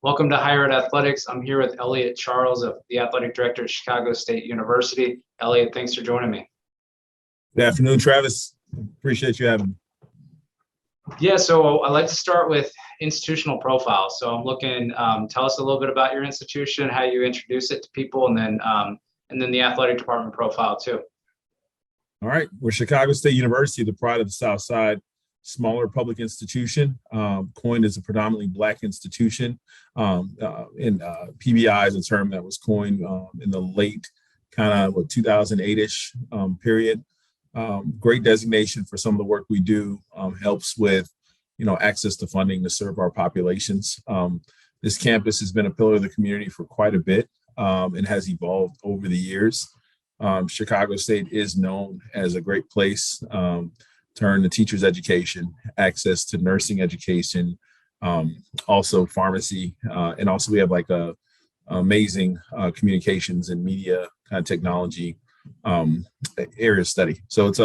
Welcome to Higher Ed Athletics. I'm here with Elliott Charles, the athletic director at Chicago State University. Elliott, thanks for joining me. Good afternoon, Travis. Appreciate you having me. Yeah, so I'd like to start with institutional profile. So I'm looking, tell us a little bit about your institution, how you introduce it to people, and then the athletic department profile too. All right, we're Chicago State University, the pride of the South Side, smaller public institution, coined as a predominantly Black institution. PBI is a term that was coined in the late kind of 2008-ish period. Great designation for some of the work we do, helps with, access to funding to serve our populations. This campus has been a pillar of the community for quite a bit and has evolved over the years. Chicago State is known as a great place to earn the teacher's education, access to nursing education, also pharmacy, and also we have like a amazing communications and media kind of technology area of study. So it's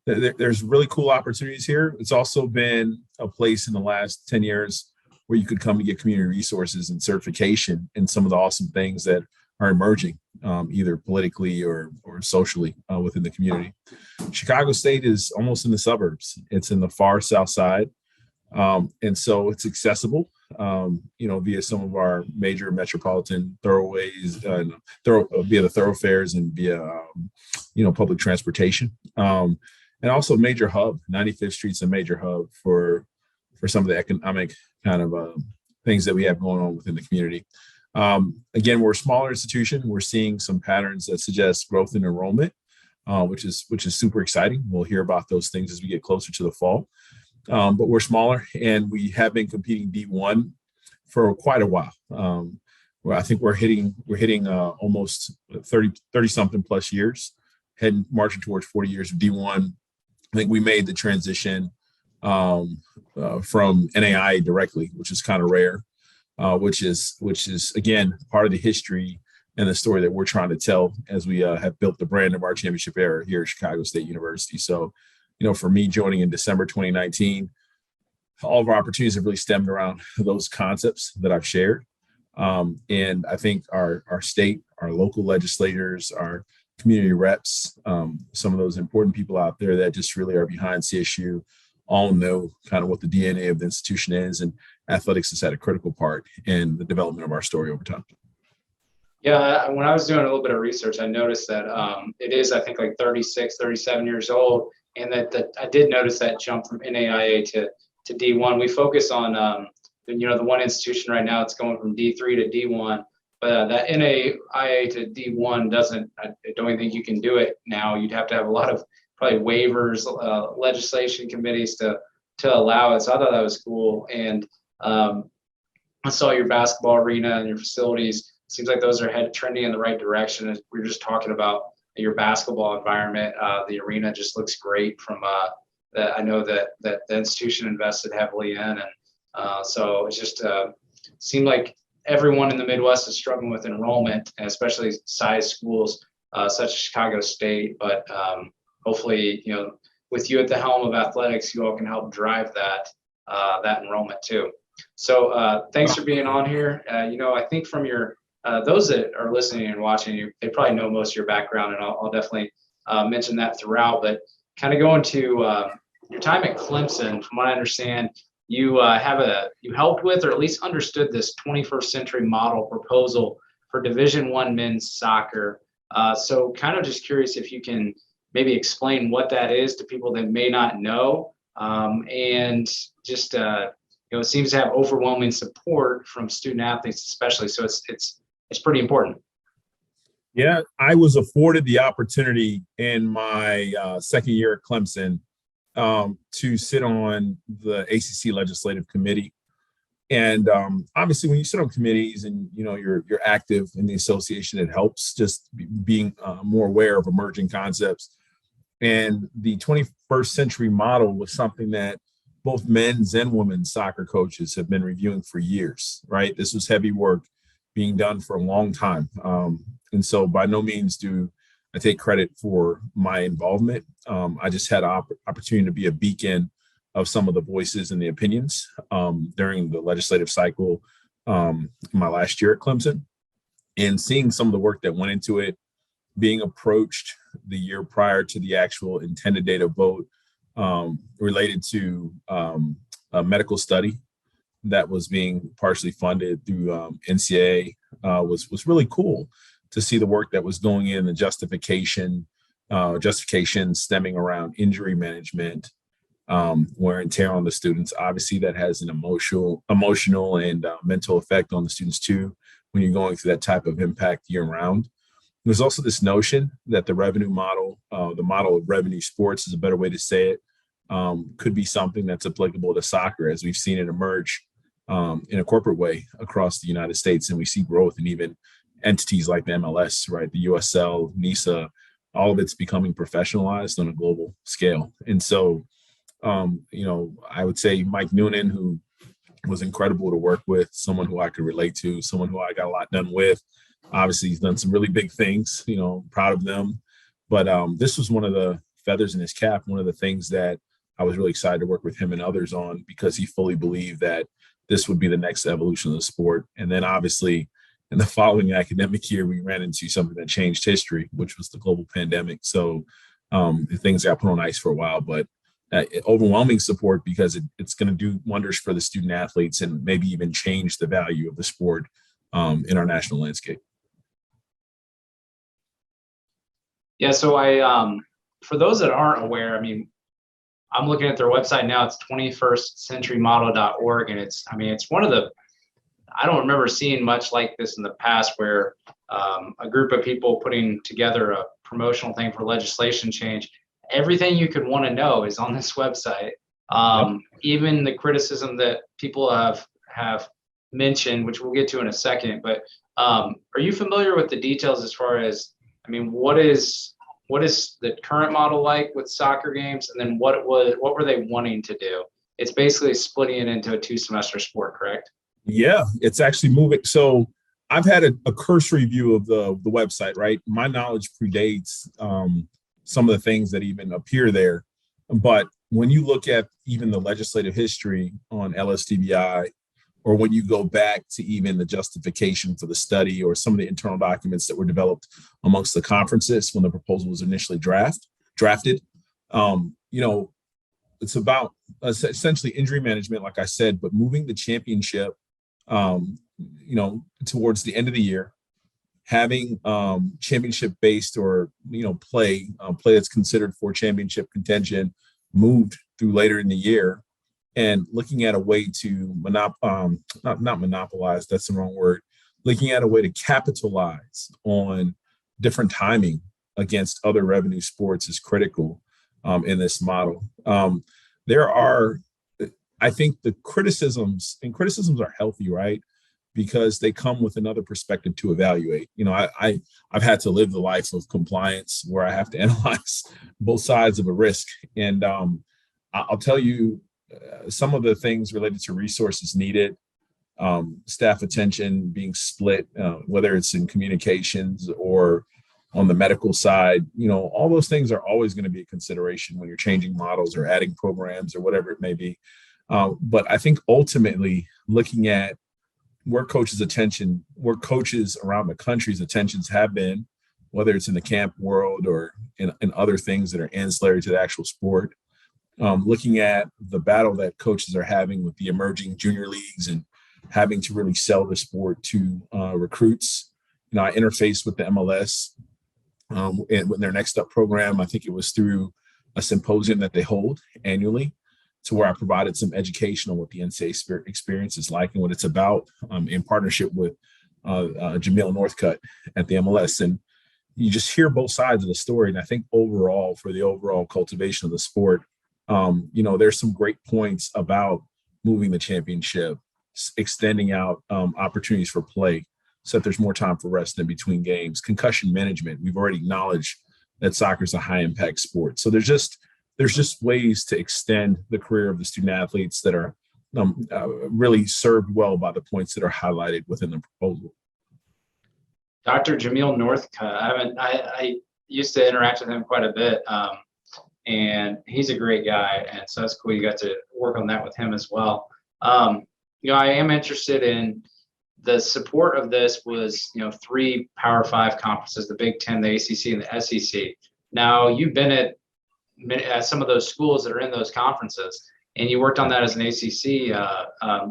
there's really cool opportunities here. It's also been a place in the last 10 years where you could come to get community resources and certification and some of the awesome things that are emerging, either politically or socially within the community. Chicago State is almost in the suburbs. It's in the far south side. And so it's accessible, via some of our major metropolitan thoroughways, via the thoroughfares and via, public transportation. And also major hub, 95th Street's a major hub for some of the economic kind of things that we have going on within the community. Again, we're a smaller institution. We're seeing some patterns that suggest growth in enrollment, which is super exciting. We'll hear about those things as we get closer to the fall. But we're smaller, and we have been competing D1 for quite a while. I think we're hitting almost 30 something plus years, marching towards 40 years of D1. I think we made the transition from NAI directly, which is kind of rare. Which is again part of the history and the story that we're trying to tell as we have built the brand of our championship era here at Chicago State University. So, for me joining in December 2019, all of our opportunities have really stemmed around those concepts that I've shared. And I think our state, our local legislators, our community reps, some of those important people out there that just really are behind CSU, all know kind of what the DNA of the institution is, and athletics has had a critical part in the development of our story over time. Yeah, when I was doing a little bit of research, I noticed that it is, I think, like 36, 37 years old, and that I did notice that jump from NAIA to D1. We focus on, the one institution right now, it's going from D3 to D1, but that NAIA to D1 I don't even think you can do it now. You'd have to have a lot of probably waivers, legislation committees to allow it. So I thought that was cool. And I saw your basketball arena and your facilities. Seems like those are trending in the right direction. As we were just talking about your basketball environment, the arena just looks great from that. I know that the institution invested heavily in, and so it's just seemed like everyone in the Midwest is struggling with enrollment, and especially size schools such as Chicago State. But hopefully, with you at the helm of athletics, you all can help drive that enrollment too. So thanks for being on here. I think from your those that are listening and watching you, they probably know most of your background, and I'll definitely mention that throughout. But kind of going to your time at Clemson, from what I understand, you helped with, or at least understood, this 21st century model proposal for Division I men's soccer. So kind of just curious if you can maybe explain what that is to people that may not know, and just it seems to have overwhelming support from student athletes, especially. So it's pretty important. Yeah, I was afforded the opportunity in my second year at Clemson to sit on the ACC legislative committee. And obviously, when you sit on committees and you're active in the association, it helps just being more aware of emerging concepts. And the 21st century model was something that both men's and women's soccer coaches have been reviewing for years, right? This was heavy work being done for a long time. And so by no means do I take credit for my involvement. I just had an opportunity to be a beacon of some of the voices and the opinions during the legislative cycle my last year at Clemson, and seeing some of the work that went into it, being approached the year prior to the actual intended date of vote related to a medical study that was being partially funded through NCAA was really cool to see the work that was going in, the justification stemming around injury management, wear and tear on the students. Obviously, that has an emotional and mental effect on the students too when you're going through that type of impact year round. There's also this notion that the revenue model, the model of revenue sports is a better way to say it, could be something that's applicable to soccer as we've seen it emerge in a corporate way across the United States. And we see growth in even entities like the MLS, right? The USL, NISA, all of it's becoming professionalized on a global scale. And so, I would say Mike Noonan, who was incredible to work with, someone who I could relate to, someone who I got a lot done with. Obviously, he's done some really big things, proud of them. But this was one of the feathers in his cap, one of the things that I was really excited to work with him and others on, because he fully believed that this would be the next evolution of the sport. And then obviously in the following academic year, we ran into something that changed history, which was the global pandemic. So things got put on ice for a while, but overwhelming support, because it's going to do wonders for the student athletes and maybe even change the value of the sport in our national landscape. Yeah, so for those that aren't aware, I'm looking at their website now. It's 21stcenturymodel.org, and it's one of the, I don't remember seeing much like this in the past, where a group of people putting together a promotional thing for legislation change. Everything you could want to know is on this website. Even the criticism that people have mentioned, which we'll get to in a second. But are you familiar with the details as far as, what is the current model like with soccer games, and then what were they wanting to do? It's basically splitting it into a 2-semester sport, correct? Yeah, it's actually moving. So I've had a cursory view of the website, right? My knowledge predates some of the things that even appear there. But when you look at even the legislative history on LSDBI, or when you go back to even the justification for the study or some of the internal documents that were developed amongst the conferences when the proposal was initially drafted, it's about essentially injury management, like I said, but moving the championship, towards the end of the year, having championship-based or play that's considered for championship contention moved through later in the year, and looking at a way to not monopolize, that's the wrong word, looking at a way to capitalize on different timing against other revenue sports is critical in this model. There are, I think, the criticisms are healthy, right? Because they come with another perspective to evaluate. I've had to live the life of compliance where I have to analyze both sides of a risk. And I'll tell you, some of the things related to resources needed, staff attention being split, whether it's in communications or on the medical side, all those things are always going to be a consideration when you're changing models or adding programs or whatever it may be. But I think ultimately looking at where coaches around the country's attentions have been, whether it's in the camp world or in other things that are ancillary to the actual sport, looking at the battle that coaches are having with the emerging junior leagues and having to really sell the sport to recruits. I interfaced with the MLS and with their Next Up program. I think it was through a symposium that they hold annually, to where I provided some education on what the NCAA experience is like and what it's about, in partnership with Jamil Northcutt at the MLS. And you just hear both sides of the story. And I think overall, for the overall cultivation of the sport, there's some great points about moving the championship, extending out opportunities for play so that there's more time for rest in between games, concussion management. We've already acknowledged that soccer is a high impact sport. So there's just ways to extend the career of the student athletes that are really served well by the points that are highlighted within the proposal. Dr. Jamil Northcutt, I used to interact with him quite a bit, and he's a great guy, and so it's cool you got to work on that with him as well. I am interested in the support of this was, 3 Power 5 conferences, the Big Ten, the ACC, and the SEC. Now, you've been at some of those schools that are in those conferences, and you worked on that as an ACC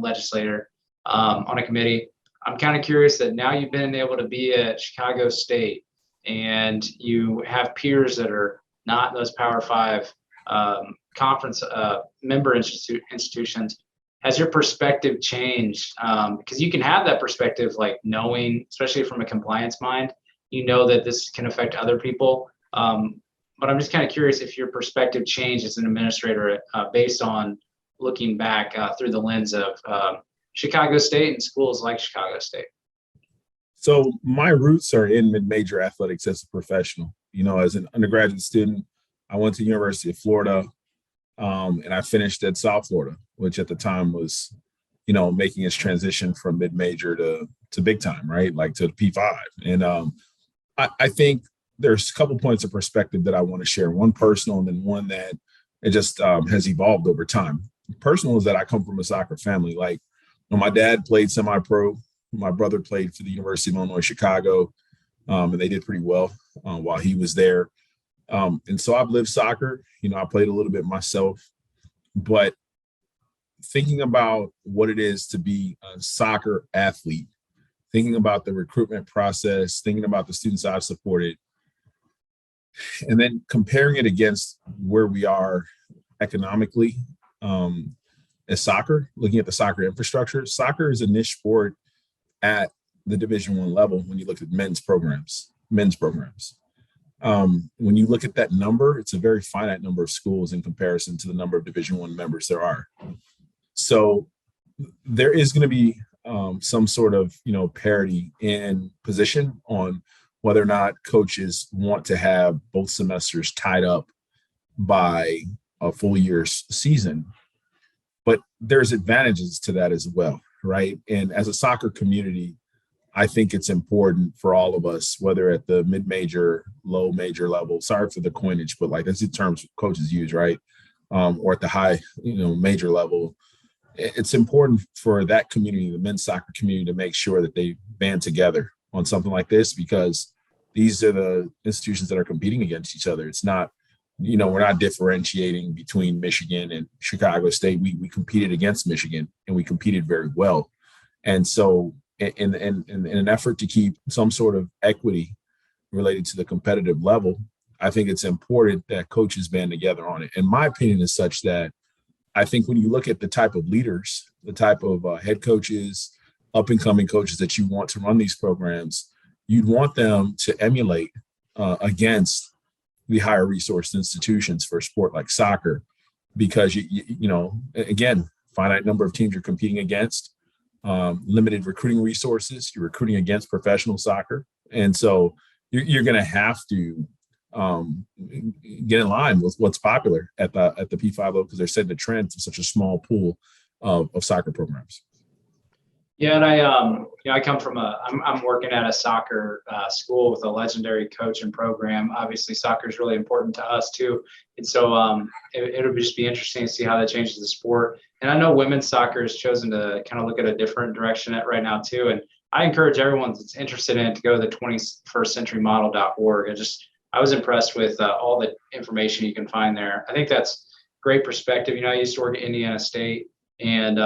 legislator on a committee. I'm kind of curious that now you've been able to be at Chicago State, and you have peers that are not those Power 5 conference member institutions. Has your perspective changed? Because you can have that perspective, like knowing, especially from a compliance mind, that this can affect other people. But I'm just kind of curious if your perspective changed as an administrator based on looking back through the lens of Chicago State and schools like Chicago State. So my roots are in mid-major athletics as a professional. As an undergraduate student, I went to the University of Florida, and I finished at South Florida, which at the time was, making its transition from mid-major to big time, right? Like to the P5. And I think there's a couple points of perspective that I want to share. One personal, and then one that it just has evolved over time. Personal is that I come from a soccer family. Like when my dad played semi-pro, my brother played for the University of Illinois, Chicago, and they did pretty well while he was there. And so I've lived soccer. I played a little bit myself, but thinking about what it is to be a soccer athlete, thinking about the recruitment process, thinking about the students I've supported, and then comparing it against where we are economically as soccer, looking at the soccer infrastructure. Soccer is a niche sport at the Division I level when you look at men's programs. When you look at that number, it's a very finite number of schools in comparison to the number of Division I members there are. So there is going to be some sort of, parity in position on whether or not coaches want to have both semesters tied up by a full year's season. But there's advantages to that as well, right? And as a soccer community, I think it's important for all of us, whether at the mid-major, low major level, sorry for the coinage, but like that's the terms coaches use, right? Or at the high, major level. It's important for that community, the men's soccer community, to make sure that they band together on something like this, because these are the institutions that are competing against each other. It's not, we're not differentiating between Michigan and Chicago State. We competed against Michigan, and we competed very well. And so in an effort to keep some sort of equity related to the competitive level, I think it's important that coaches band together on it. And my opinion is such that I think when you look at the type of leaders, the type of head coaches, up-and-coming coaches that you want to run these programs, you'd want them to emulate against the higher resourced institutions for a sport like soccer, because, again, finite number of teams you're competing against, limited recruiting resources, you're recruiting against professional soccer. And so you're going to have to get in line with what's popular at the P5 level, because they're setting the trend for such a small pool of soccer programs. Yeah, and I come from I'm working at a soccer school with a legendary coach and program. Obviously, soccer is really important to us too, and so it'll just be interesting to see how that changes the sport. And I know women's soccer has chosen to kind of look at a different direction right now too. And I encourage everyone that's interested in it to go to the 21stcenturymodel.org. I was impressed with all the information you can find there. I think that's great perspective. I used to work at Indiana State, and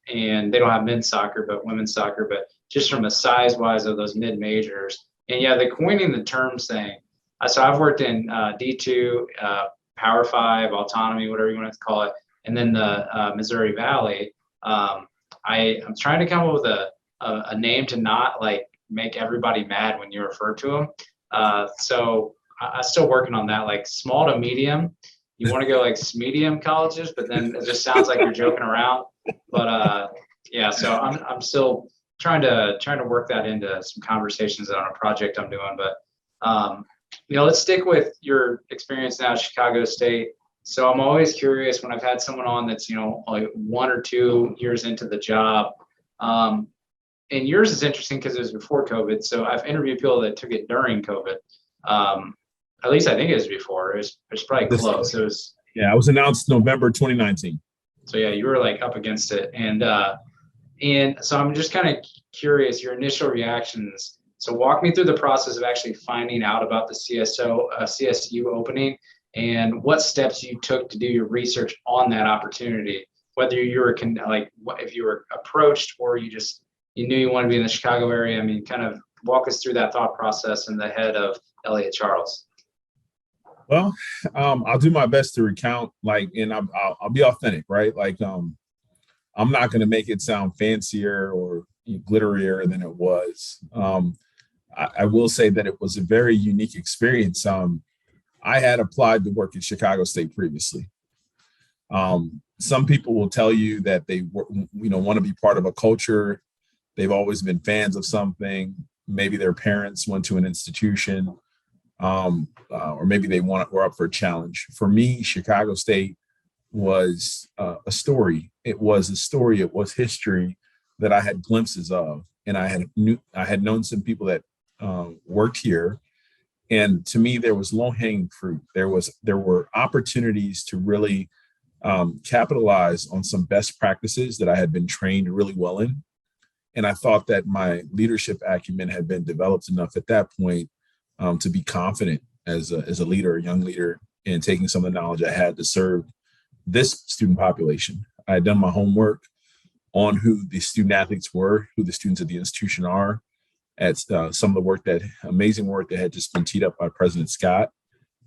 they don't have men's soccer, but women's soccer, but just from the size wise of those mid majors. And yeah, the coining the terms thing. So I've worked in D2, Power 5, autonomy, whatever you want to call it, and then the Missouri Valley. I'm trying to come up with a name to not like make everybody mad when you refer to them. So I'm still working on that, like small to medium. You want to go like medium colleges, but then it just sounds like you're joking around. But yeah, so I'm still trying to work that into some conversations on a project I'm doing. But let's stick with your experience now at Chicago State. So I'm always curious when I've had someone on that's like 1 or 2 years into the job. And yours is interesting because it was before COVID. So I've interviewed people that took it during COVID. At least I think it was before. It was probably close. It was. Yeah, it was announced November 2019. So yeah, you were like up against it, and And so I'm just kind of curious, your initial reactions. So walk me through the process of actually finding out about the CSU opening and what steps you took to do your research on that opportunity, whether you were if you were approached or you knew you wanted to be in the Chicago area. I mean, kind of walk us through that thought process in the head of Elliott Charles. Well, I'll do my best to recount, and I'll be authentic, right? I'm not going to make it sound fancier or glitterier than it was. I will say that it was a very unique experience. I had applied to work at Chicago State previously. Some people will tell you that they want to be part of a culture. They've always been fans of something. Maybe their parents went to an institution, or maybe they were up for a challenge. For me, Chicago State was a story. It was a story. It was history that I had glimpses of, and I had known some people that worked here. And to me, there was low-hanging fruit. There were opportunities to really capitalize on some best practices that I had been trained really well in. And I thought that my leadership acumen had been developed enough at that point to be confident as a leader, a young leader, in taking some of the knowledge I had to serve this student population. I had done my homework on who the student athletes were, who the students at the institution are, at some of the amazing work that had just been teed up by President Scott.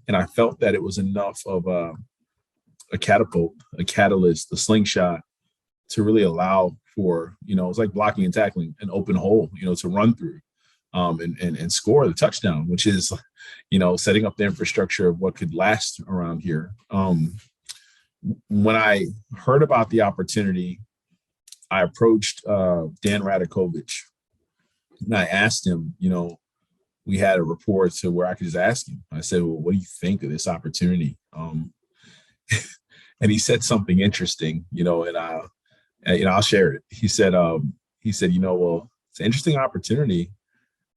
And I felt that it was enough of a catapult, a catalyst, a slingshot to really allow for, it was like blocking and tackling, an open hole, to run through and score the touchdown, which is, setting up the infrastructure of what could last around here. When I heard about the opportunity, I approached Dan Radakovich, and I asked him, we had a rapport to where I could just ask him. I said, well, what do you think of this opportunity? And he said something interesting, and I'll share it. He said, well, it's an interesting opportunity.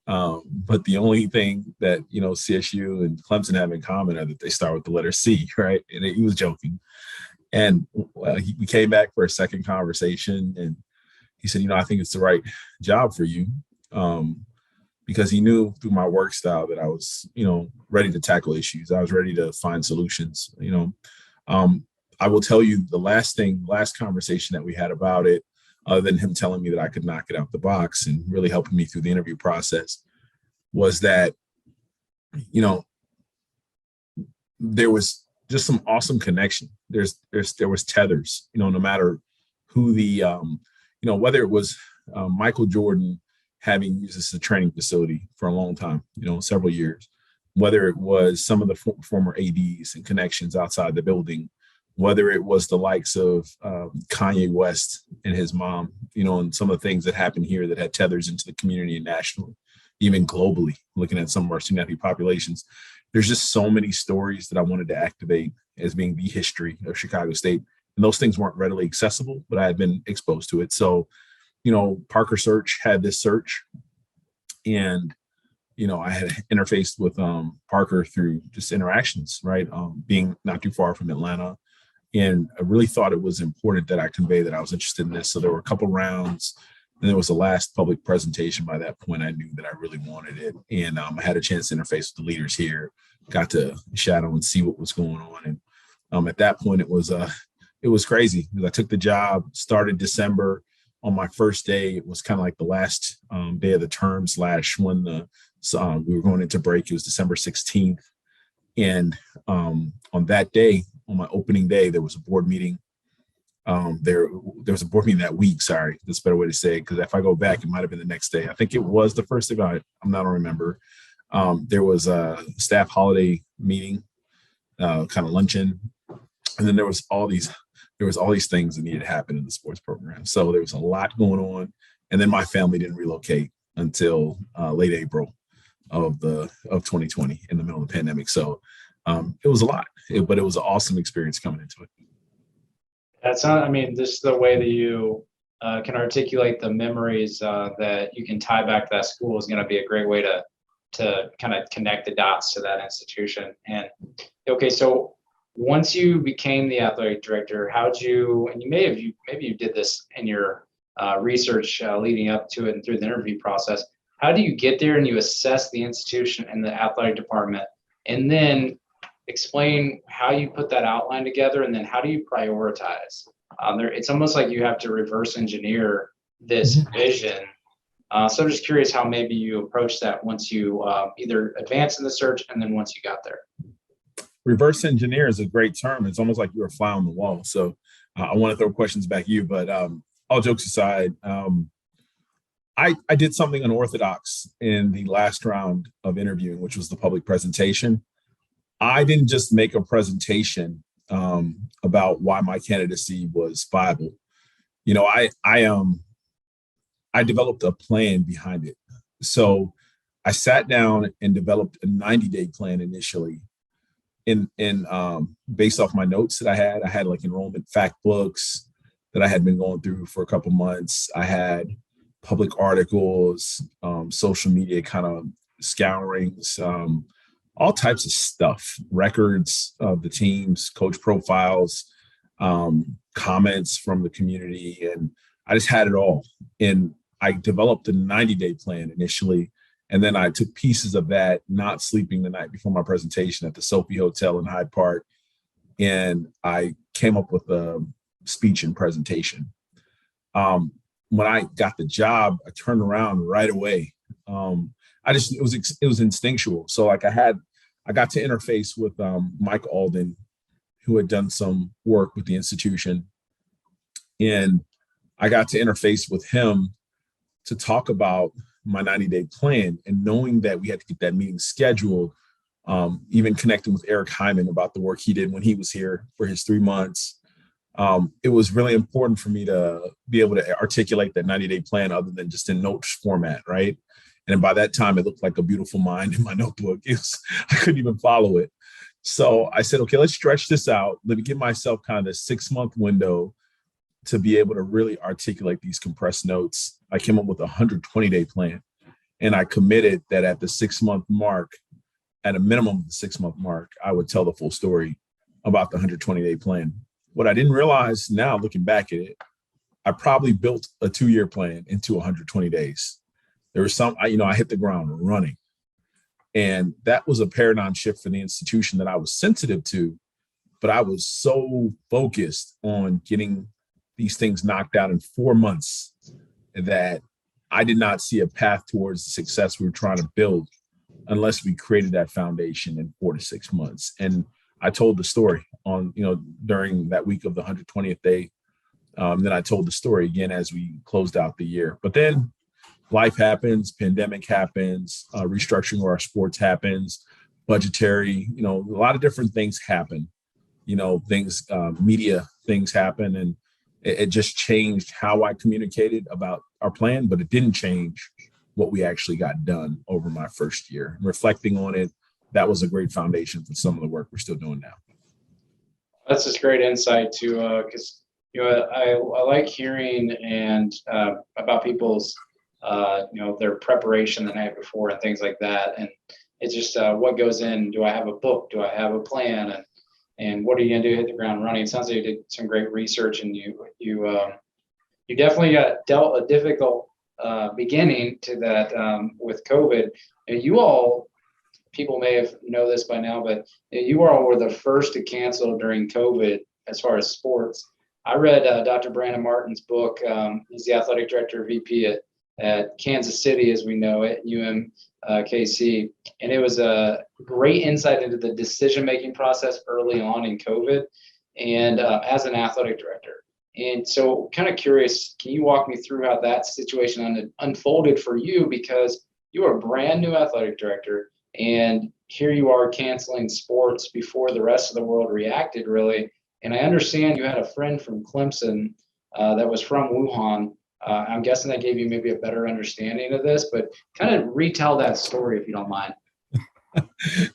But the only thing that, CSU and Clemson have in common are that they start with the letter C, right? And he was joking. And we came back for a second conversation, and he said, I think it's the right job for you, because he knew through my work style that I was, ready to tackle issues. I was ready to find solutions. I will tell you the last conversation that we had about it, other than him telling me that I could knock it out the box and really helping me through the interview process, was that, there was just some awesome connection. There was tethers, no matter who the, whether it was Michael Jordan having used this as a training facility for a long time, several years, whether it was some of the former ADs and connections outside the building, whether it was the likes of Kanye West and his mom, and some of the things that happened here that had tethers into the community and nationally, even globally, looking at some of our student athlete populations. There's just so many stories that I wanted to activate as being the history of Chicago State. And those things weren't readily accessible, but I had been exposed to it. So, Parker Search had this search, and, I had interfaced with Parker through just interactions, right? Being not too far from Atlanta. And I really thought it was important that I convey that I was interested in this. So there were a couple rounds, and there was the last public presentation. By that point, I knew that I really wanted it. And I had a chance to interface with the leaders here, got to shadow and see what was going on. And at that point, it was crazy, because I took the job, started December. On my first day, it was kind of like the last day of the term / when we were going into break. It was December 16th. And on that day, on my opening day, there was a board meeting. There was a board meeting that week. Sorry, that's a better way to say it, because if I go back, it might have been the next day. I think it was the first day. I don't remember. There was a staff holiday meeting, kind of luncheon, and then there was all these things that needed to happen in the sports program. So there was a lot going on, and then my family didn't relocate until late April of 2020, in the middle of the pandemic. So it was a lot, but it was an awesome experience coming into it. That's not, just the way that you can articulate the memories that you can tie back to that school is going to be a great way to kind of connect the dots to that institution. And okay, so once you became the athletic director, maybe you did this in your research leading up to it and through the interview process. How do you get there and you assess the institution and the athletic department, and then explain how you put that outline together, and then how do you prioritize? It's almost like you have to reverse engineer this vision. So I'm just curious how maybe you approach that once you either advance in the search and then once you got there. Reverse engineer is a great term. It's almost like you're a fly on the wall. So I want to throw questions back at you, but all jokes aside, I did something unorthodox in the last round of interviewing, which was the public presentation. I didn't just make a presentation about why my candidacy was viable. You know, I developed a plan behind it. So I sat down and developed a 90-day plan initially in based off my notes that I had like enrollment fact books that I had been going through for a couple months. I had public articles, social media kind of scourings, all types of stuff, records of the teams, coach profiles, comments from the community. And I just had it all. And I developed a 90-day plan initially. And then I took pieces of that, not sleeping the night before my presentation at the Sophie Hotel in Hyde Park. And I came up with a speech and presentation. When I got the job, I turned around right away. It was instinctual. So like I got to interface with Mike Alden, who had done some work with the institution. And I got to interface with him to talk about my 90-day plan, and knowing that we had to get that meeting scheduled, even connecting with Eric Hyman about the work he did when he was here for his 3 months. It was really important for me to be able to articulate that 90-day plan other than just in notes format, right? And by that time, it looked like a beautiful mind in my notebook. I couldn't even follow it. So I said, okay, let's stretch this out. Let me give myself kind of a 6-month window to be able to really articulate these compressed notes. I came up with a 120-day plan, and I committed that at the 6-month mark, at a minimum of the 6-month mark, I would tell the full story about the 120-day plan. What I didn't realize now, looking back at it, I probably built a 2-year plan into 120 days. There was I hit the ground running. And that was a paradigm shift for the institution that I was sensitive to, but I was so focused on getting these things knocked out in 4 months that I did not see a path towards the success we were trying to build unless we created that foundation in 4 to 6 months. And I told the story during that week of the 120th day. Then I told the story again as we closed out the year. But then life happens, pandemic happens, restructuring of our sports happens, budgetary, a lot of different things happen, media things happen. And it just changed how I communicated about our plan, but it didn't change what we actually got done over my first year. Reflecting on it, that was a great foundation for some of the work we're still doing now. That's just great insight too, because I like hearing and about people's their preparation the night before and things like that. And it's just what goes in. Do I have a book? Do I have a plan? And what are you gonna do? Hit the ground running. It sounds like you did some great research, and you definitely dealt a difficult beginning to that with COVID. And people may know this by now, but you all were the first to cancel during COVID as far as sports. I read Dr. Brandon Martin's book. He's the athletic director, VP at Kansas City, as we know it, UMKC. And it was a great insight into the decision-making process early on in COVID and as an athletic director. And so kind of curious, can you walk me through how that situation unfolded for you? Because you are a brand new athletic director, and here you are canceling sports before the rest of the world reacted, really. And I understand you had a friend from Clemson that was from Wuhan. I'm guessing that gave you maybe a better understanding of this, but kind of retell that story if you don't mind.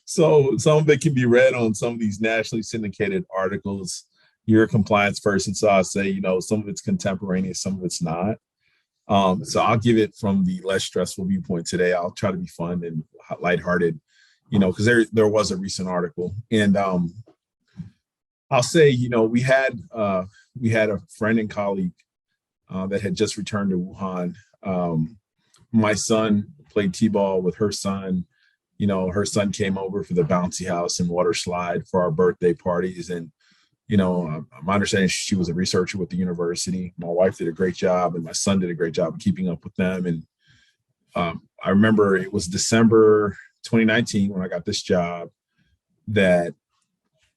So some of it can be read on some of these nationally syndicated articles. You're a compliance person, so I'll say, some of it's contemporaneous, some of it's not. So I'll give it from the less stressful viewpoint today. I'll try to be fun and lighthearted, because there was a recent article. And I'll say, we had a friend and colleague that had just returned to Wuhan. My son played t-ball with her son. Her son came over for the bouncy house and water slide for our birthday parties. And, my understanding, she was a researcher with the university. My wife did a great job, and my son did a great job of keeping up with them. And I remember it was December 2019 when I got this job that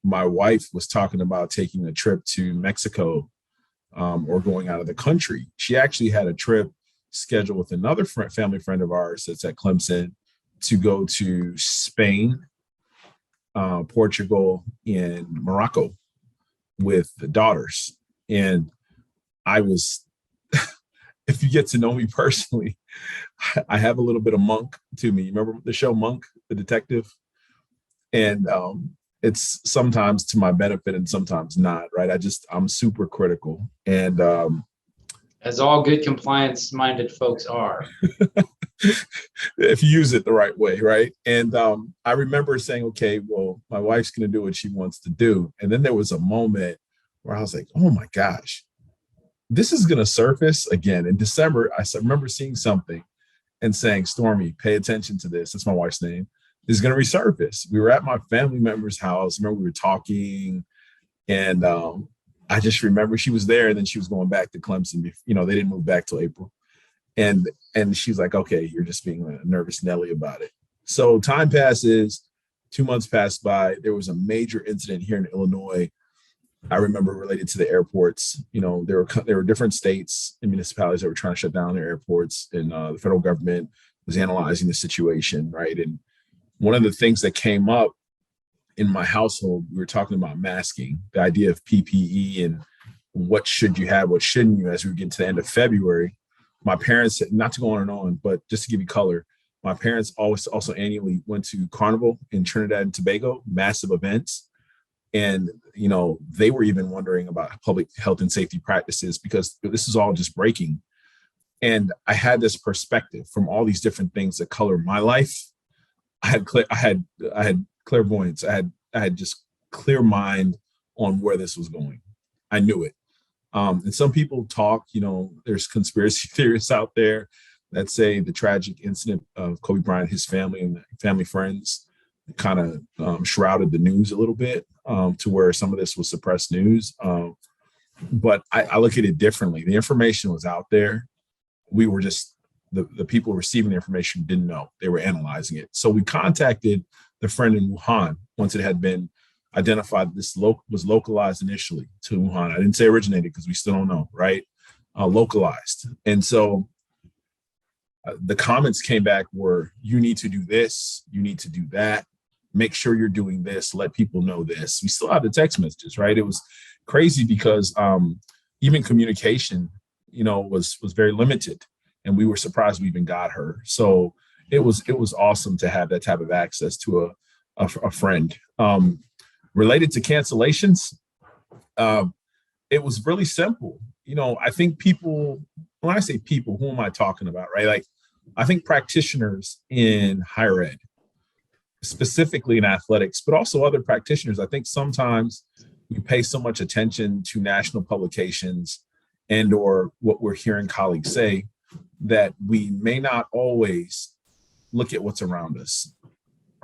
my wife was talking about taking a trip to Mexico, or going out of the country. She actually had a trip scheduled with another family friend of ours that's at Clemson to go to Spain, Portugal, and Morocco with the daughters. And I was, if you get to know me personally, I have a little bit of Monk to me. You remember the show Monk, the detective? And it's sometimes to my benefit and sometimes not, right? I'm super critical. And as all good compliance-minded folks are. If you use it the right way, right? And I remember saying, okay, well, my wife's going to do what she wants to do. And then there was a moment where I was like, oh my gosh, this is going to surface again. In December, I remember seeing something and saying, Stormy, pay attention to this. That's my wife's name. This is going to resurface. We were at my family member's house. Remember, we were talking, and I just remember she was there, and then she was going back to Clemson. They didn't move back till April. And she's like, okay, you're just being a nervous Nelly about it. So time passes, 2 months pass by. There was a major incident here in Illinois. I remember related to the airports. There were different states and municipalities that were trying to shut down their airports, and the federal government was analyzing the situation, right? And one of the things that came up in my household, we were talking about masking, the idea of PPE and what should you have, what shouldn't you, as we get to the end of February. My parents, not to go on and on, but just to give you color, my parents always also annually went to Carnival in Trinidad and Tobago, massive events. And, they were even wondering about public health and safety practices because this is all just breaking. And I had this perspective from all these different things that color my life. I had clairvoyance. I had just clear mind on where this was going. I knew it. And some people talk, there's conspiracy theorists out there that say the tragic incident of Kobe Bryant, his family and family friends kind of shrouded the news a little bit, to where some of this was suppressed news. But I look at it differently. The information was out there. We were just, the people receiving the information didn't know. They were analyzing it. So we contacted the friend in Wuhan once it had been identified this was localized initially to Wuhan. I didn't say originated because we still don't know, right? Localized. And so the comments came back were, you need to do this, you need to do that, make sure you're doing this, let people know this. We still have the text messages, right? It was crazy because even communication, was very limited, and we were surprised we even got her. So it was awesome to have that type of access to a friend. Related to cancellations, it was really simple. I think people, when I say people, who am I talking about, right? Like, I think practitioners in higher ed, specifically in athletics, but also other practitioners, I think sometimes we pay so much attention to national publications and or what we're hearing colleagues say that we may not always look at what's around us,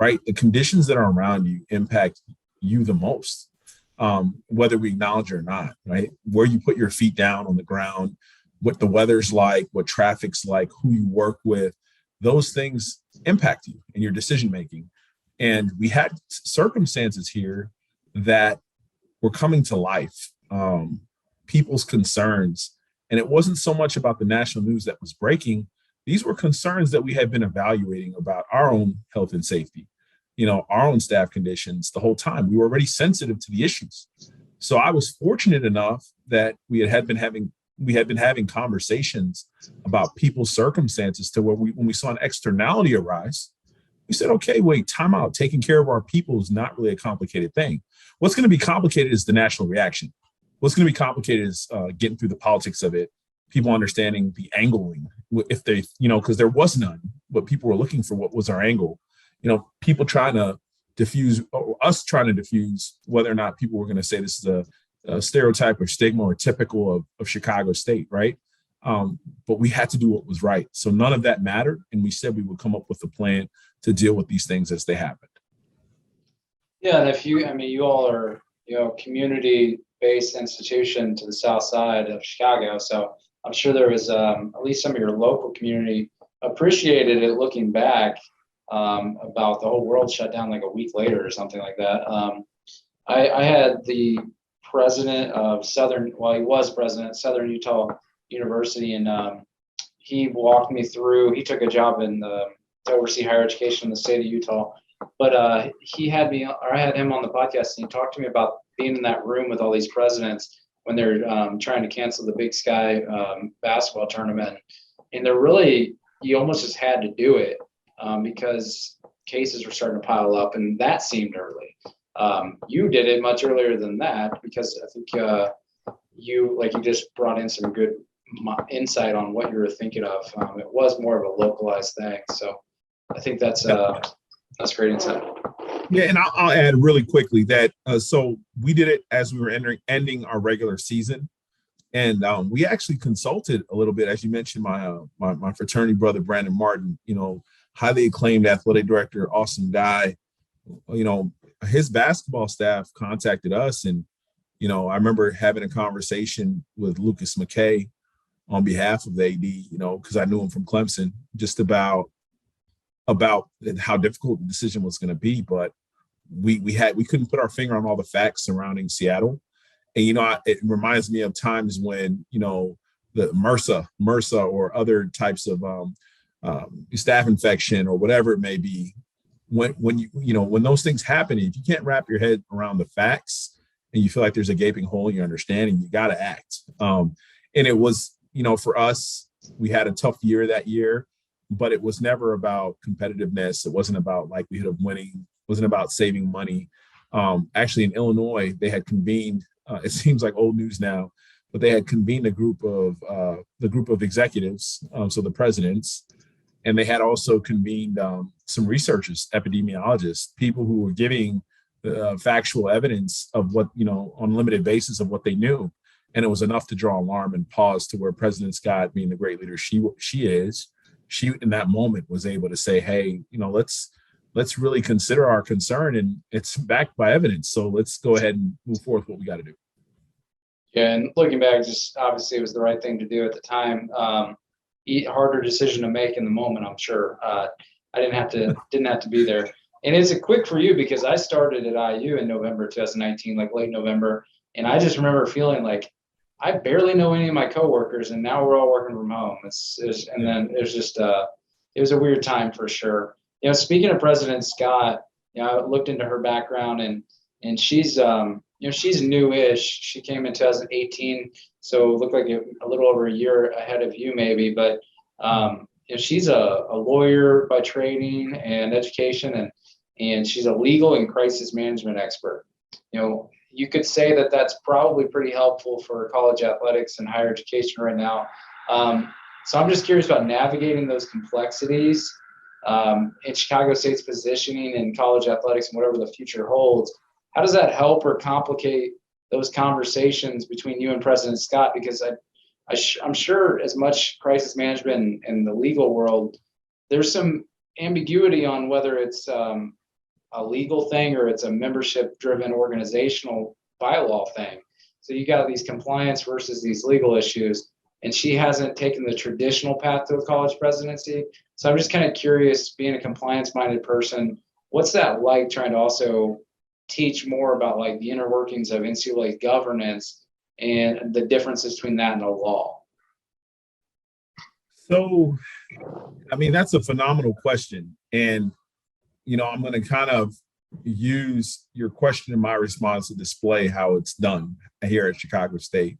right? The conditions that are around you impact you the most, whether we acknowledge it or not, right? Where you put your feet down on the ground, what the weather's like, what traffic's like, who you work with, those things impact you in your decision making. And we had circumstances here that were coming to life, people's concerns. And it wasn't so much about the national news that was breaking. These were concerns that we had been evaluating about our own health and safety, our own staff conditions the whole time. We were already sensitive to the issues. So I was fortunate enough that we had been having conversations about people's circumstances to where when we saw an externality arise, we said, okay, wait, time out. Taking care of our people is not really a complicated thing. What's going to be complicated is the national reaction. What's going to be complicated is getting through the politics of it, people understanding the angling, if they, because there was none, but people were looking for what was our angle. People trying to diffuse, or us trying to diffuse whether or not people were going to say this is a stereotype or stigma or typical of Chicago State, right? but we had to do what was right. So none of that mattered. And we said we would come up with a plan to deal with these things as they happened. Yeah, and you all are, community-based institution to the south side of Chicago. So I'm sure there was at least some of your local community appreciated it looking back, about the whole world shut down like a week later or something like that. I had the president of he was president of Southern Utah University, and he walked me through. He took a job to oversee higher education in the state of Utah, but I had him on the podcast, and he talked to me about being in that room with all these presidents when they're trying to cancel the Big Sky basketball tournament, and you almost just had to do it because cases were starting to pile up, and that seemed early. You did it much earlier than that because I think you just brought in some good insight on what you were thinking of. It was more of a localized thing, so I think that's great insight. Yeah, and I'll add really quickly that so we did it as we were ending our regular season, and we actually consulted a little bit, as you mentioned, my fraternity brother Brandon Martin, highly acclaimed athletic director, awesome guy. His basketball staff contacted us, and I remember having a conversation with Lucas McKay on behalf of the AD, because I knew him from Clemson, just about how difficult the decision was going to be. But we couldn't put our finger on all the facts surrounding Seattle. And, it reminds me of times when, the MRSA or other types of staph infection or whatever it may be, when those things happen, if you can't wrap your head around the facts and you feel like there's a gaping hole in your understanding, you got to act. And it was, for us, we had a tough year that year, but it was never about competitiveness. It wasn't about likelihood of winning. It wasn't about saving money. Actually, in Illinois, they had convened, it seems like old news now, but they had convened the group of executives, so the presidents, and they had also convened some researchers, epidemiologists, people who were giving factual evidence of what, on a limited basis of what they knew. And it was enough to draw alarm and pause to where President Scott, being the great leader she is, she in that moment was able to say, hey, let's really consider our concern, and it's backed by evidence. So let's go ahead and move forward with what we got to do. Yeah, and looking back, just obviously it was the right thing to do at the time. Harder decision to make in the moment, I'm sure. I didn't have to be there. And is it quick for you? Because I started at IU in November 2019, like late November, and I just remember feeling like I barely know any of my coworkers, and now we're all working from home. Then it was just it was a weird time for sure. Speaking of President Scott, I looked into her background, and she's she's new-ish. She came in 2018, so it looked like a little over a year ahead of you maybe. But she's a lawyer by training and education, and she's a legal and crisis management expert. You could say that that's probably pretty helpful for college athletics and higher education right now. So I'm just curious about navigating those complexities in Chicago State's positioning in college athletics and whatever the future holds. How does that help or complicate those conversations between you and President Scott? Because I'm sure as much crisis management in the legal world, there's some ambiguity on whether it's a legal thing or it's a membership-driven organizational bylaw thing. So you got these compliance versus these legal issues, and she hasn't taken the traditional path to a college presidency. So I'm just kind of curious, being a compliance-minded person, what's that like, trying to also teach more about like the inner workings of NCAA governance and the differences between that and the law? So, that's a phenomenal question. And, I'm going to kind of use your question in my response to display how it's done here at Chicago State.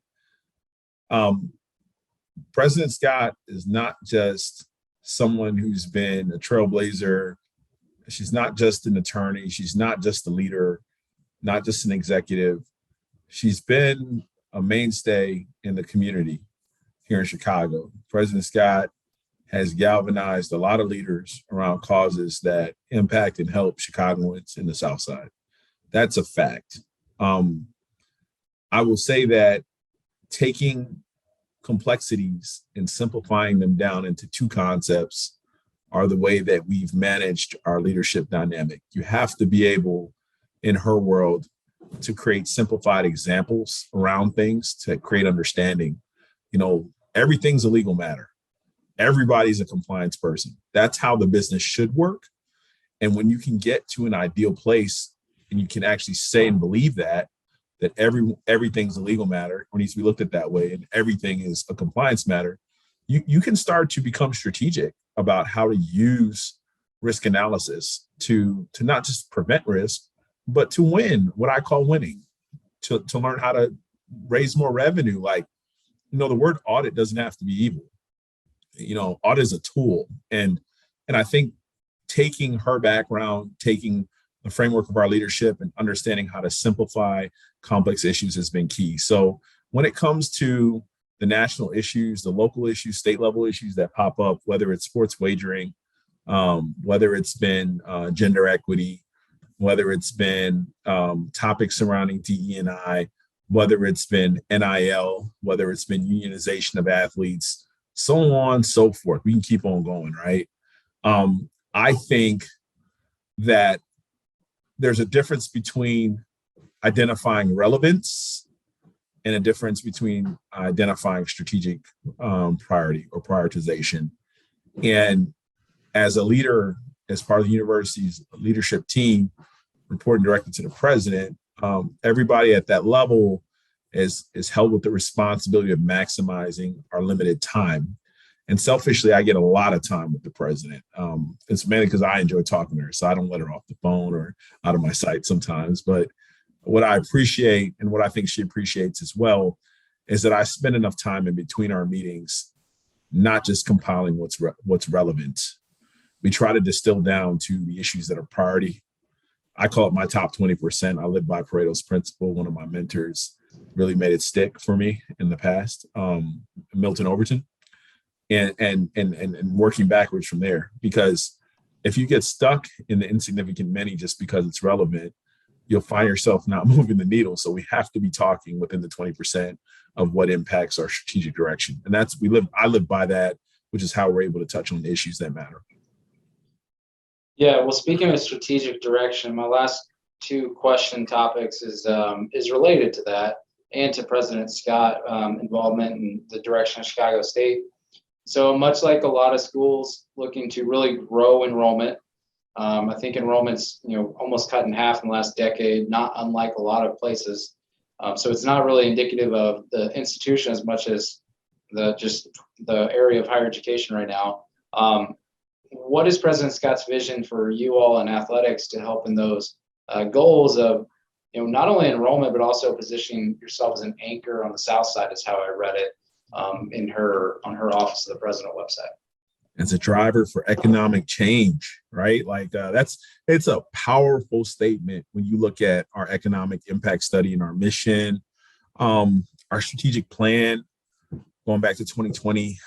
President Scott is not just someone who's been a trailblazer. She's not just an attorney. She's not just a leader, not just an executive. She's been a mainstay in the community here in Chicago. President Scott has galvanized a lot of leaders around causes that impact and help Chicagoans in the South Side. That's a fact. I will say that taking complexities and simplifying them down into two concepts are the way that we've managed our leadership dynamic. You have to be able, in her world, to create simplified examples around things to create understanding. Everything's a legal matter. Everybody's a compliance person. That's how the business should work. And when you can get to an ideal place and you can actually say and believe that everything's a legal matter or needs to be looked at that way and everything is a compliance matter, you can start to become strategic about how to use risk analysis to not just prevent risk, but to win, what I call winning, to learn how to raise more revenue. The word audit doesn't have to be evil. Audit is a tool. And I think taking her background, taking the framework of our leadership and understanding how to simplify complex issues has been key. So when it comes to the national issues, the local issues, state level issues that pop up, whether it's sports wagering, whether it's been gender equity, whether it's been topics surrounding DE&I, whether it's been NIL, whether it's been unionization of athletes, so on and so forth. We can keep on going, right? I think that there's a difference between identifying relevance and a difference between identifying strategic priority or prioritization. And as a leader, as part of the university's leadership team, reporting directly to the president, everybody at that level is held with the responsibility of maximizing our limited time. And selfishly, I get a lot of time with the president. It's mainly because I enjoy talking to her, so I don't let her off the phone or out of my sight sometimes. But what I appreciate and what I think she appreciates as well is that I spend enough time in between our meetings, not just compiling what's relevant. We try to distill down to the issues that are priority. I call it my top 20%. I live by Pareto's principle. One of my mentors really made it stick for me in the past, Milton Overton. And working backwards from there, because if you get stuck in the insignificant many just because it's relevant, you'll find yourself not moving the needle. So we have to be talking within the 20% of what impacts our strategic direction. And I live by that, which is how we're able to touch on the issues that matter. Yeah, well, speaking of strategic direction, my last two question topics is related to that and to President Scott involvement in the direction of Chicago State. So much like a lot of schools looking to really grow enrollment, I think enrollment's almost cut in half in the last decade, not unlike a lot of places. So it's not really indicative of the institution as much as the area of higher education right now. What is President Scott's vision for you all in athletics to help in those goals of not only enrollment but also positioning yourself as an anchor on the South Side, is how I read it. On her Office of the President website. As a driver for economic change, right? It's a powerful statement when you look at our economic impact study and our mission, our strategic plan, going back to 2020.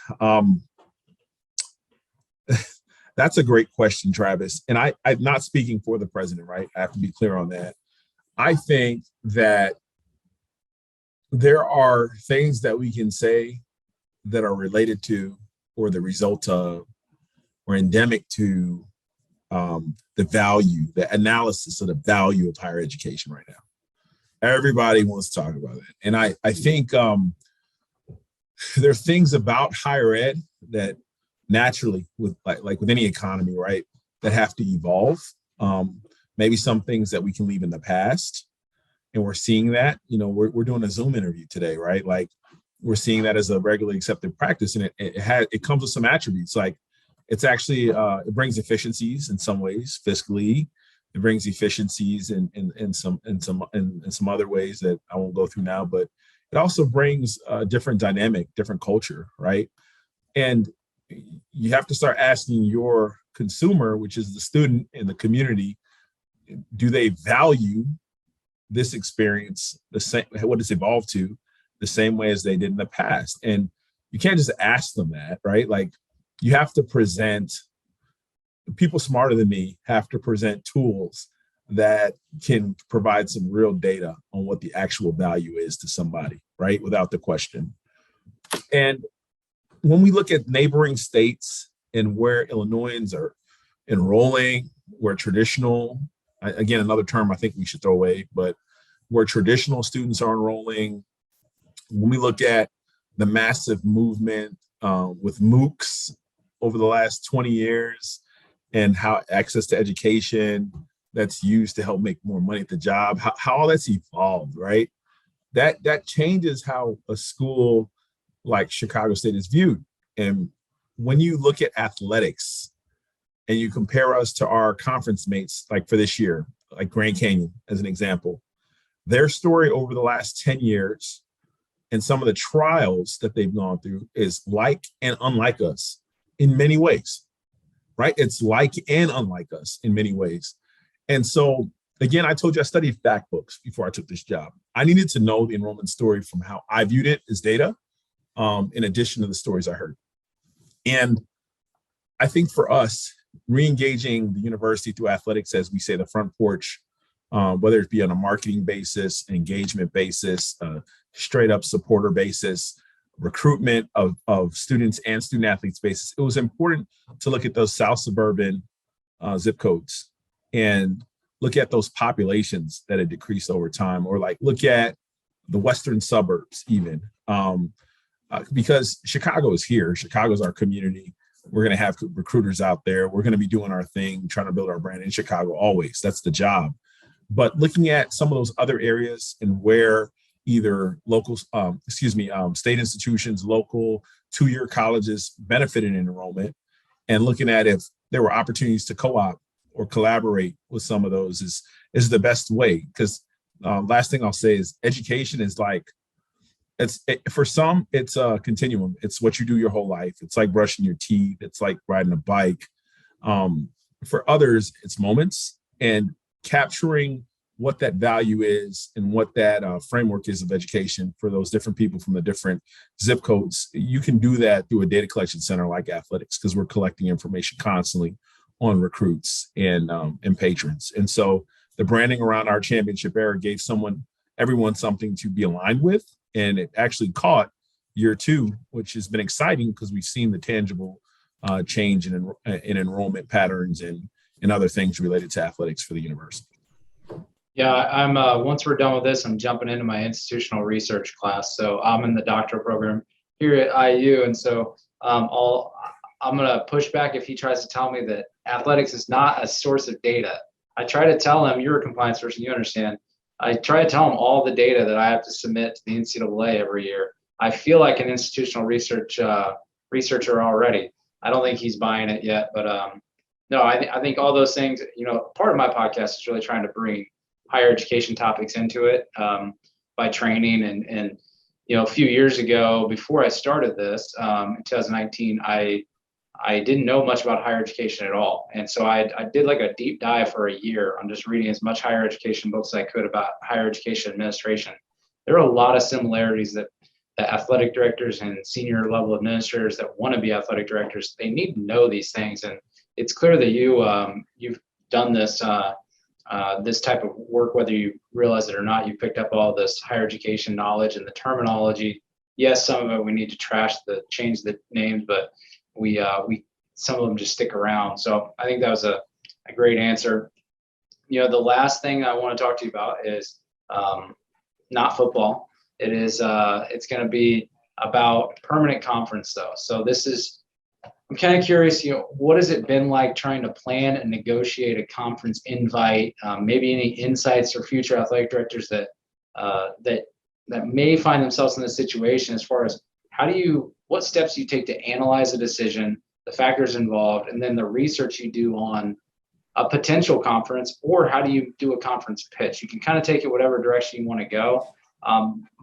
That's a great question, Travis. And I'm not speaking for the president, right? I have to be clear on that. I think that there are things that we can say that are related to or the result of or endemic to the value, the analysis of the value of higher education right now. Everybody wants to talk about it. And I think there are things about higher ed that naturally, with like with any economy, right, that have to evolve. Maybe some things that we can leave in the past. And we're seeing that, we're doing a Zoom interview today, right? Like we're seeing that as a regularly accepted practice, and it comes with some attributes. Like it's actually it brings efficiencies in some ways, fiscally. It brings efficiencies in some other ways that I won't go through now. But it also brings a different dynamic, different culture, right? And you have to start asking your consumer, which is the student in the community, do they value this experience the same, what it's evolved to, the same way as they did in the past? And you can't just ask them that, right? Like you have to present, people smarter than me have to present tools that can provide some real data on what the actual value is to somebody, right? Without the question. And when we look at neighboring states and where Illinoisans are enrolling, where traditional, again, another term I think we should throw away, but where traditional students are enrolling, when we look at the massive movement with MOOCs over the last 20 years and how access to education that's used to help make more money at the job, how all that's evolved, right? That changes how a school like Chicago State is viewed. And when you look at athletics and you compare us to our conference mates, like for this year, like Grand Canyon as an example, their story over the last 10 years and some of the trials that they've gone through is like and unlike us in many ways, right? It's like and unlike us in many ways. And so, again, I told you I studied fact books before I took this job. I needed to know the enrollment story from how I viewed it as data, in addition to the stories I heard. And I think for us, re-engaging the university through athletics, as we say, the front porch, whether it be on a marketing basis, an engagement basis, straight up supporter basis, recruitment of students and student athletes basis, it was important to look at those South suburban zip codes and look at those populations that had decreased over time, or like look at the Western suburbs even, because Chicago is here. Chicago's our community. We're going to have recruiters out there. We're going to be doing our thing, trying to build our brand in Chicago always. That's the job. But looking at some of those other areas and where either local, state institutions, local two-year colleges benefited in enrollment, and looking at if there were opportunities to co-op or collaborate with some of those is the best way. Because last thing I'll say is education is like, for some, it's a continuum. It's what you do your whole life. It's like brushing your teeth. It's like riding a bike. For others, it's moments, and capturing what that value is and what that framework is of education for those different people from the different zip codes. You can do that through a data collection center like athletics, because we're collecting information constantly on recruits and patrons. And so the branding around our championship era gave everyone something to be aligned with. And it actually caught year two, which has been exciting because we've seen the tangible change in enrollment patterns and other things related to athletics for the university. Yeah, I'm once we're done with this, I'm jumping into my institutional research class. So I'm in the doctoral program here at IU, and so I'm gonna push back if he tries to tell me that athletics is not a source of data. I try to tell him, you're a compliance person, you understand. I try to tell him all the data that I have to submit to the NCAA every year. I feel like an institutional researcher already. I don't think he's buying it yet, but no, I think all those things, part of my podcast is really trying to bring higher education topics into it by training. And a few years ago, before I started this, in 2019, I didn't know much about higher education at all. And so I did like a deep dive for a year on just reading as much higher education books as I could about higher education administration. There are a lot of similarities that athletic directors and senior level administrators that want to be athletic directors, they need to know these things. And it's clear that you've done this this type of work, whether you realize it or not. You picked up all this higher education knowledge and the terminology. Yes, some of it we need to change the names, but we some of them just stick around. So I think that was a great answer. The last thing I want to talk to you about is not football. It is it's going to be about permanent conference though. So I'm kind of curious, what has it been like trying to plan and negotiate a conference invite? Maybe any insights for future athletic directors that may find themselves in this situation, as far as what steps you take to analyze a decision, the factors involved, and then the research you do on a potential conference, or how do you do a conference pitch? You can kind of take it whatever direction you want to go,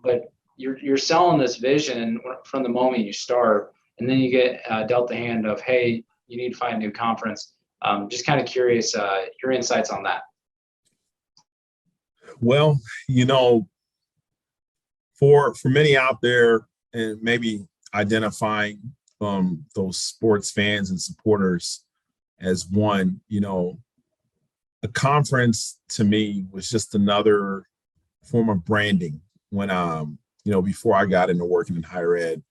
but you're selling this vision from the moment you start, and then you get dealt the hand of, hey, you need to find a new conference. Just kind of curious your insights on that. Well, for many out there, and maybe identifying those sports fans and supporters as one, a conference to me was just another form of branding when, before I got into working in higher ed.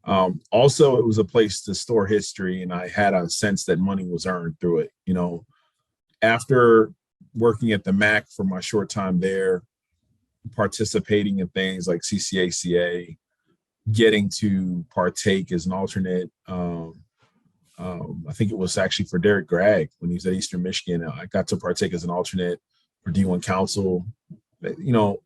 Also, it was a place to store history, and I had a sense that money was earned through it. After working at the MAC for my short time there, participating in things like CCACA, getting to partake as an alternate. I think it was actually for Derek Gregg when he was at Eastern Michigan. I got to partake as an alternate for D1 Council. It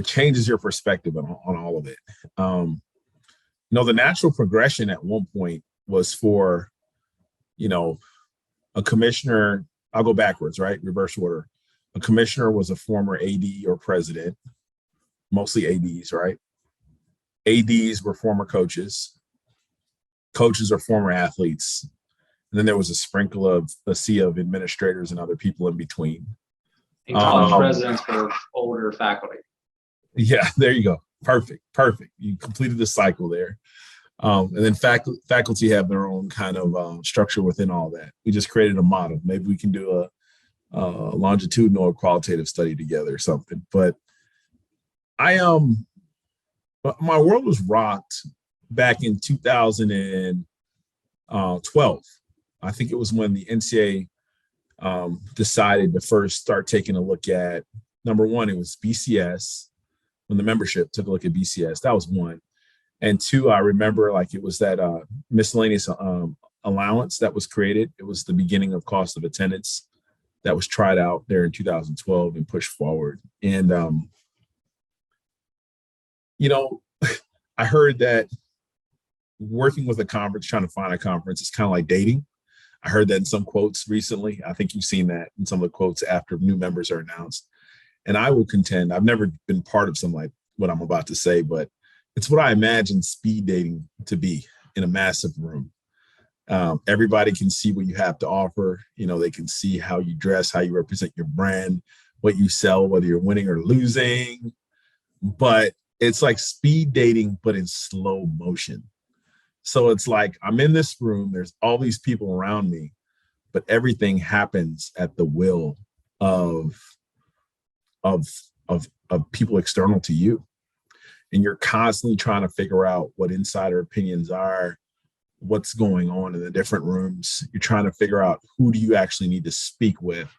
changes your perspective on all of it. The natural progression at one point was for, a commissioner. I'll go backwards, right? Reverse order. A commissioner was a former AD or president, mostly ADs, right? ADs were former coaches. Coaches are former athletes. And then there was a sea of administrators and other people in between. And college presidents were older faculty. Yeah, there you go. Perfect. You completed the cycle there. And then faculty have their own kind of structure within all that. We just created a model. Maybe we can do a longitudinal or qualitative study together or something. But my world was rocked back in 2012. I think it was when the NCAA decided to first start taking a look at, number one, it was BCS, when the membership took a look at BCS. That was one. And two, I remember it was that miscellaneous allowance that was created. It was the beginning of cost of attendance that was tried out there in 2012 and pushed forward. And, I heard that working with a conference, trying to find a conference, is kind of like dating. I heard that in some quotes recently. I think you've seen that in some of the quotes after new members are announced. And I will contend, I've never been part of something like what I'm about to say, but it's what I imagine speed dating to be in a massive room. Everybody can see what you have to offer. They can see how you dress, how you represent your brand, what you sell, whether you're winning or losing. But it's like speed dating, but in slow motion. So it's like I'm in this room, there's all these people around me, but everything happens at the will of people external to you. And you're constantly trying to figure out what insider opinions are, what's going on in the different rooms. You're trying to figure out who do you actually need to speak with.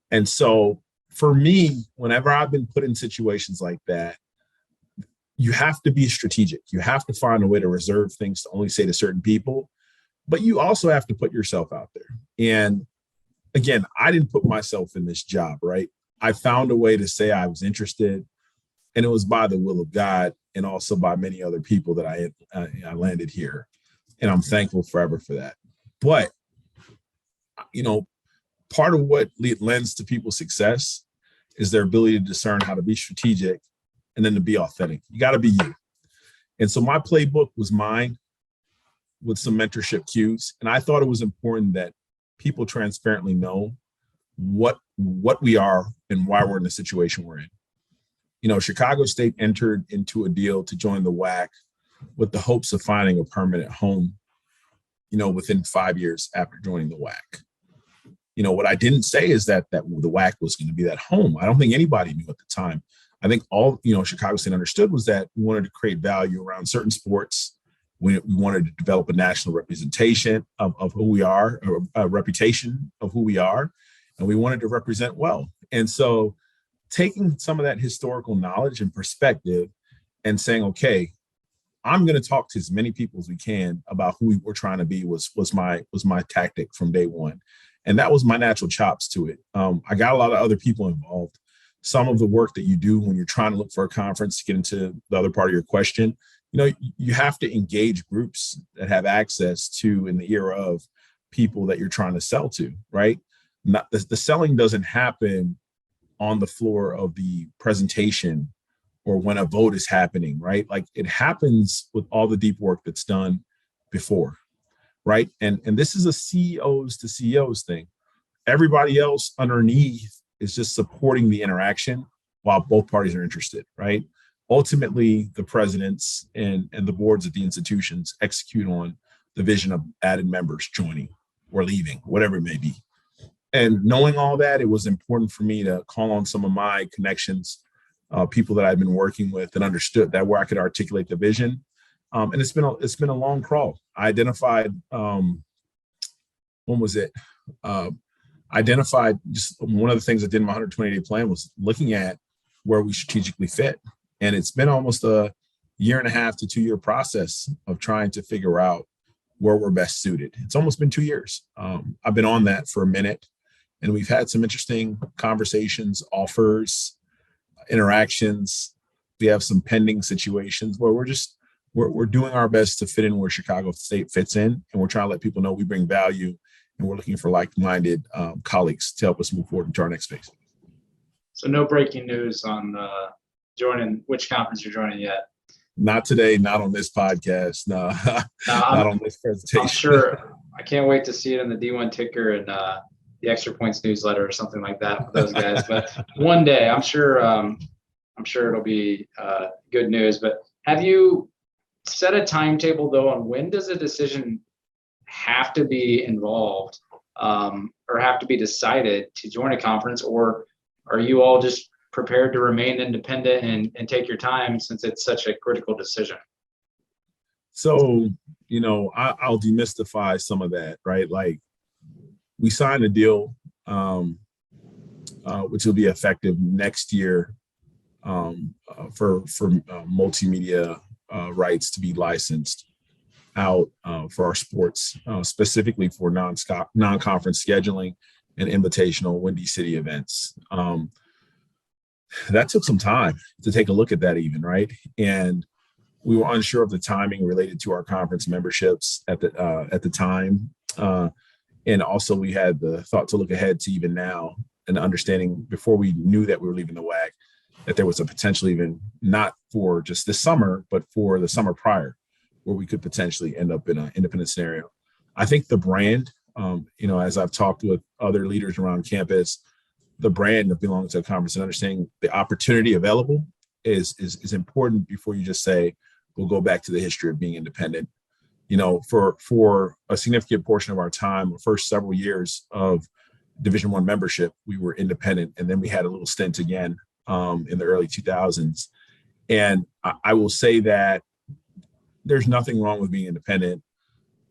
And so for me, whenever I've been put in situations like that, you have to be strategic. You have to find a way to reserve things to only say to certain people, but you also have to put yourself out there. And again, I didn't put myself in this job, right? I found a way to say I was interested, and it was by the will of God and also by many other people that I landed here. And I'm thankful forever for that. But, part of what lends to people's success is their ability to discern how to be strategic and then to be authentic. You got to be you. And so my playbook was mine with some mentorship cues. And I thought it was important that people transparently know what we are and why we're in the situation we're in. Chicago State entered into a deal to join the WAC with the hopes of finding a permanent home, within 5 years after joining the WAC. What I didn't say is that the WAC was going to be that home. I don't think anybody knew at the time. I think all, Chicago State understood was that we wanted to create value around certain sports. We wanted to develop a national representation of who we are, or a reputation of who we are, and we wanted to represent well. And so taking some of that historical knowledge and perspective and saying, okay, I'm going to talk to as many people as we can about who we were trying to be was my tactic from day one. And that was my natural chops to it. I got a lot of other people involved. Some of the work that you do when you're trying to look for a conference, to get into the other part of your question, you have to engage groups that have access to, in the era of, people that you're trying to sell to, right? Not the selling doesn't happen on the floor of the presentation or when a vote is happening, right? Like, it happens with all the deep work that's done before, right? And this is a CEOs to CEOs thing. Everybody else underneath is just supporting the interaction while both parties are interested, right? Ultimately, the presidents and the boards of the institutions execute on the vision of added members joining or leaving, whatever it may be. And knowing all that, it was important for me to call on some of my connections, people that I've been working with, and understood that where I could articulate the vision, And it's been a long crawl. I identified when was it? Identified just one of the things I did in my 120-day plan was looking at where we strategically fit. And it's been almost a year and a half to 2 year process of trying to figure out where we're best suited. It's almost been 2 years. I've been on that for a minute, and we've had some interesting conversations, offers, interactions. We have some pending situations where we're doing our best to fit in where Chicago State fits in, and we're trying to let people know we bring value, and we're looking for like-minded colleagues to help us move forward into our next phase. So no breaking news on joining which conference you're joining yet. Not today, not on this podcast, no, not on this presentation. I'm sure. I can't wait to see it in the D1 ticker and the Extra Points newsletter or something like that for those guys. But one day, I'm sure it'll be good news. But have you set a timetable though on when does a decision have to be involved or have to be decided to join a conference, or are you all just prepared to remain independent and take your time since it's such a critical decision? So, I'll demystify some of that, right? Like, we signed a deal, which will be effective next year for multimedia rights to be licensed out for our sports, specifically for non-conference scheduling and invitational Windy City events. That took some time to take a look at that even, right? And we were unsure of the timing related to our conference memberships at the time. And also we had the thought to look ahead to even now and understanding before we knew that we were leaving the WAC, that there was a potential even not for just this summer, but for the summer prior, where we could potentially end up in an independent scenario. I think the brand, as I've talked with other leaders around campus, the brand of belonging to a conference and understanding the opportunity available is important before you just say, we'll go back to the history of being independent. For a significant portion of our time, the first several years of Division I membership, we were independent. And then we had a little stint again in the early 2000s. And I will say that there's nothing wrong with being independent.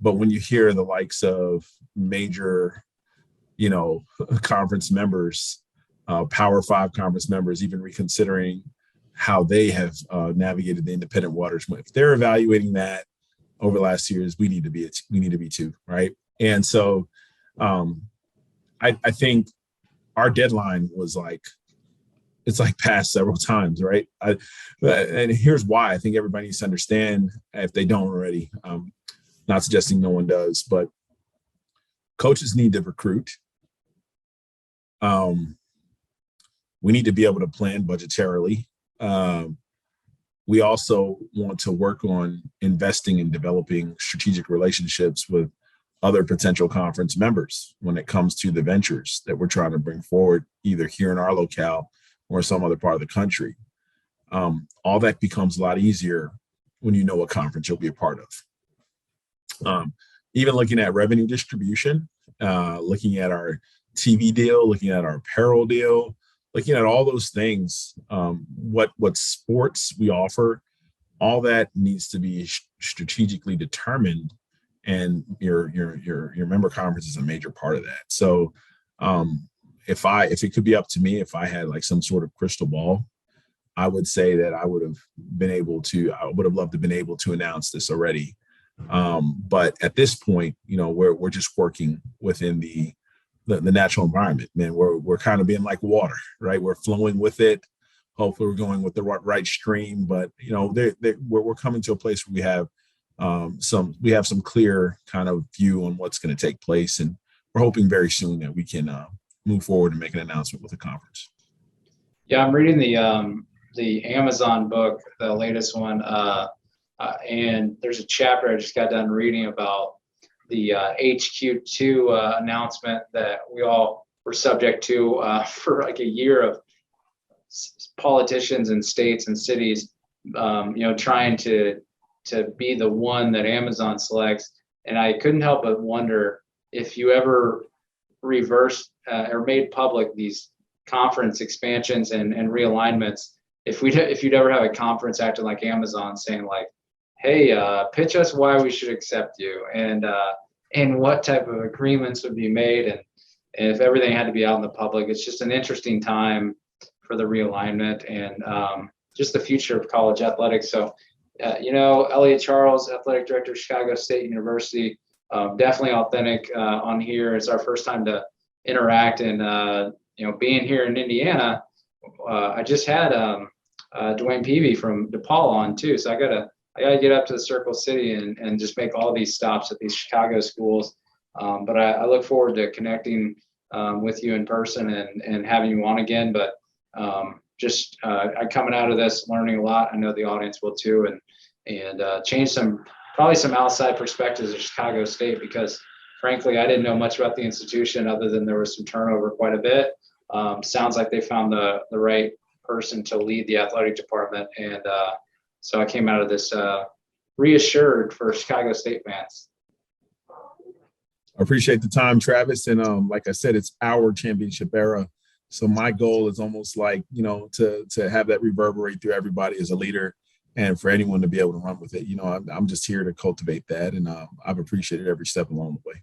But when you hear the likes of major, conference members, Power 5 conference members, even reconsidering how they have navigated the independent waters, if they're evaluating that over the last years, we need to be too, right? And so I think our deadline was it's passed several times, right? And here's why. I think everybody needs to understand, if they don't already, not suggesting no one does, but coaches need to recruit. We need to be able to plan budgetarily. We also want to work on investing and developing strategic relationships with other potential conference members when it comes to the ventures that we're trying to bring forward, either here in our locale or some other part of the country. All that becomes a lot easier when you know what conference you'll be a part of. Even looking at revenue distribution, looking at our TV deal, looking at our apparel deal, looking at all those things, what sports we offer, all that needs to be strategically determined, and your member conference is a major part of that. So if it could be up to me, if I had some sort of crystal ball, I would say that I would have loved to have been able to announce this already. But at this point, we're just working within the natural environment, man. We're kind of being like water, right? We're flowing with it. Hopefully we're going with the right stream, but we're coming to a place where we have some clear kind of view on what's going to take place. And we're hoping very soon that we can move forward and make an announcement with the conference. Yeah. I'm reading the Amazon book, the latest one. And there's a chapter I just got done reading about the HQ2 announcement that we all were subject to for a year of politicians and states and cities, trying to be the one that Amazon selects. And I couldn't help but wonder if you ever reversed or made public these conference expansions and realignments, if you'd ever have a conference acting like Amazon saying hey, pitch us why we should accept you, and what type of agreements would be made, and if everything had to be out in the public. It's just an interesting time for the realignment and just the future of college athletics. So, Elliott Charles, athletic director of Chicago State University, definitely authentic on here. It's our first time to interact, and being here in Indiana, I just had Dwayne Peavy from DePaul on too. So I gotta get up to the Circle City and just make all these stops at these Chicago schools. But I look forward to connecting with you in person and having you on again. But I'm coming out of this learning a lot. I know the audience will too, and change probably some outside perspectives of Chicago State, because frankly, I didn't know much about the institution other than there was some turnover quite a bit. Sounds like they found the right person to lead the athletic department, and so I came out of this reassured for Chicago State fans. I appreciate the time, Travis. And like I said, it's our championship era. So my goal is almost like, to have that reverberate through everybody as a leader, and for anyone to be able to run with it. I'm just here to cultivate that. And I've appreciated every step along the way.